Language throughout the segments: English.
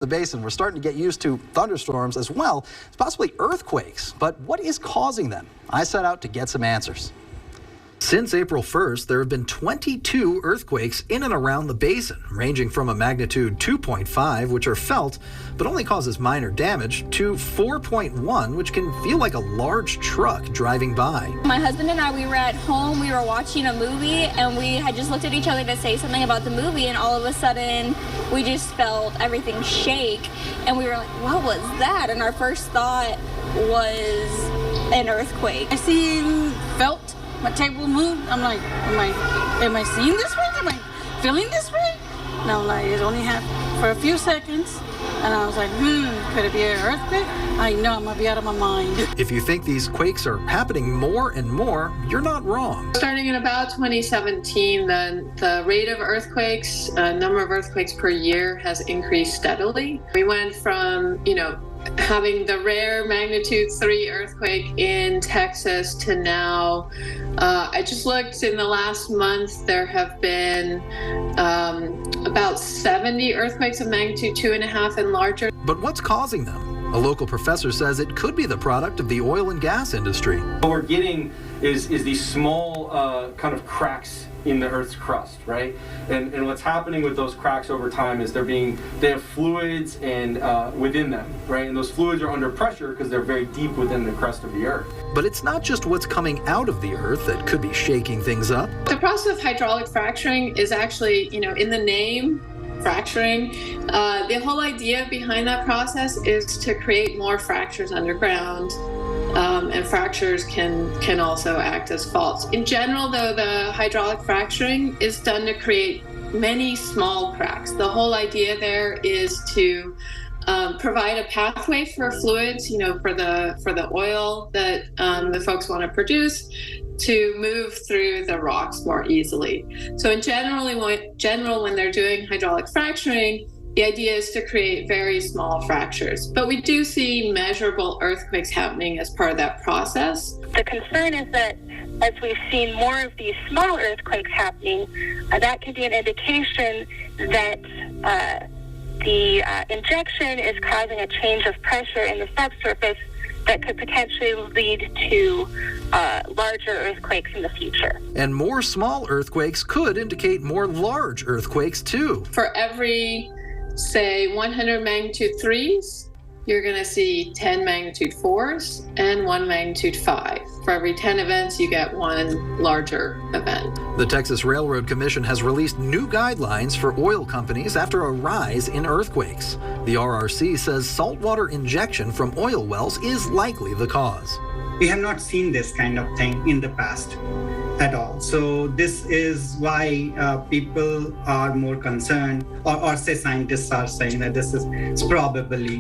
The basin, we're starting to get used to thunderstorms as well as possibly earthquakes. But what is causing them? I set out to get some answers. Since April 1st, there have been 22 earthquakes in and around the basin, ranging from a magnitude 2.5, which are felt but only causes minor damage, to 4.1, which can feel like a large truck driving by. My husband and I, we were at home, we were watching a movie, and we had just looked at each other to say something about the movie, and all of a sudden, we just felt everything shake, and we were like, what was that? And our first thought was an earthquake. Felt my table moved. I'm like, am I seeing this right? Am I feeling this right? And I'm like, it only happened for a few seconds. And I was like, could it be an earthquake? I know I'm gonna be out of my mind. If you think these quakes are happening more and more, you're not wrong. Starting in about 2017, the rate of earthquakes, number of earthquakes per year has increased steadily. We went from, having the rare magnitude 3 earthquake in Texas to now, I just looked in the last month, there have been about 70 earthquakes of magnitude 2.5 and larger. But what's causing them? A local professor says it could be the product of the oil and gas industry. What we're getting is these small kind of cracks in the Earth's crust, right? And what's happening with those cracks over time is they have fluids and within them, right? And those fluids are under pressure because they're very deep within the crust of the Earth. But it's not just what's coming out of the Earth that could be shaking things up. The process of hydraulic fracturing is actually, in the name, fracturing. The whole idea behind that process is to create more fractures underground. And fractures can also act as faults. In general, though, the hydraulic fracturing is done to create many small cracks. The whole idea there is to provide a pathway for fluids, for the oil that the folks want to produce, to move through the rocks more easily. So in general, when they're doing hydraulic fracturing, the idea is to create very small fractures, but we do see measurable earthquakes happening as part of that process. The concern is that as we've seen more of these small earthquakes happening, that can be an indication that the injection is causing a change of pressure in the subsurface that could potentially lead to larger earthquakes in the future. And more small earthquakes could indicate more large earthquakes too. For every, say, 100 magnitude 3s, you're going to see 10 magnitude 4s and 1 magnitude 5. For every 10 events, you get one larger event. The Texas Railroad Commission has released new guidelines for oil companies after a rise in earthquakes. The RRC says saltwater injection from oil wells is likely the cause. We have not seen this kind of thing in the past at all. So this is why people are more concerned, or say scientists are saying that this is probably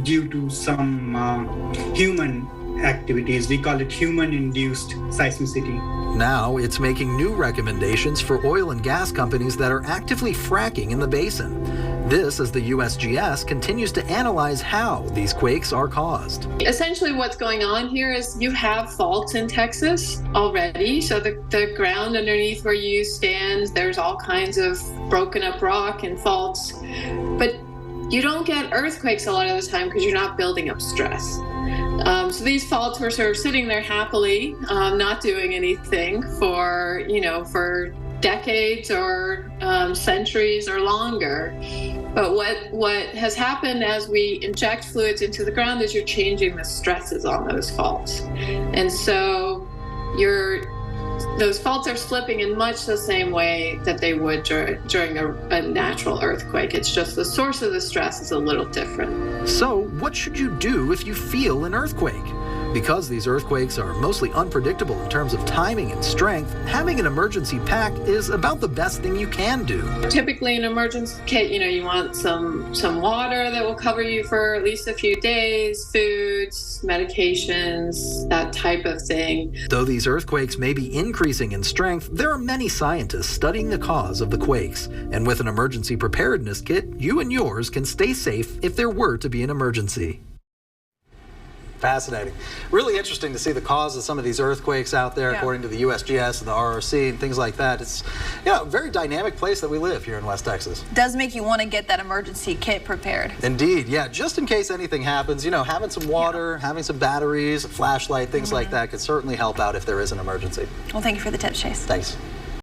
due to some human activities. We call it human-induced seismicity. Now it's making new recommendations for oil and gas companies that are actively fracking in the basin. This as the USGS continues to analyze how these quakes are caused. Essentially what's going on here is you have faults in Texas already. So the ground underneath where you stand, there's all kinds of broken up rock and faults. But you don't get earthquakes a lot of the time because you're not building up stress. So these faults were sort of sitting there happily, not doing anything for decades or centuries or longer. But what has happened as we inject fluids into the ground is you're changing the stresses on those faults. And so those faults are slipping in much the same way that they would during a natural earthquake. It's just the source of the stress is a little different. So what should you do if you feel an earthquake? Because these earthquakes are mostly unpredictable in terms of timing and strength, having an emergency pack is about the best thing you can do. Typically an emergency kit, you want some water that will cover you for at least a few days, foods, medications, that type of thing. Though these earthquakes may be increasing in strength, there are many scientists studying the cause of the quakes. And with an emergency preparedness kit, you and yours can stay safe if there were to be an emergency. Fascinating. Really interesting to see the cause of some of these earthquakes out there, according to the USGS and the RRC and things like that. It's, you know, a very dynamic place that we live here in West Texas. Does make you want to get that emergency kit prepared. Indeed, yeah. Just in case anything happens, you know, having some water, having some batteries, a flashlight, things like that could certainly help out if there is an emergency. Well, thank you for the tips, Chase. Thanks.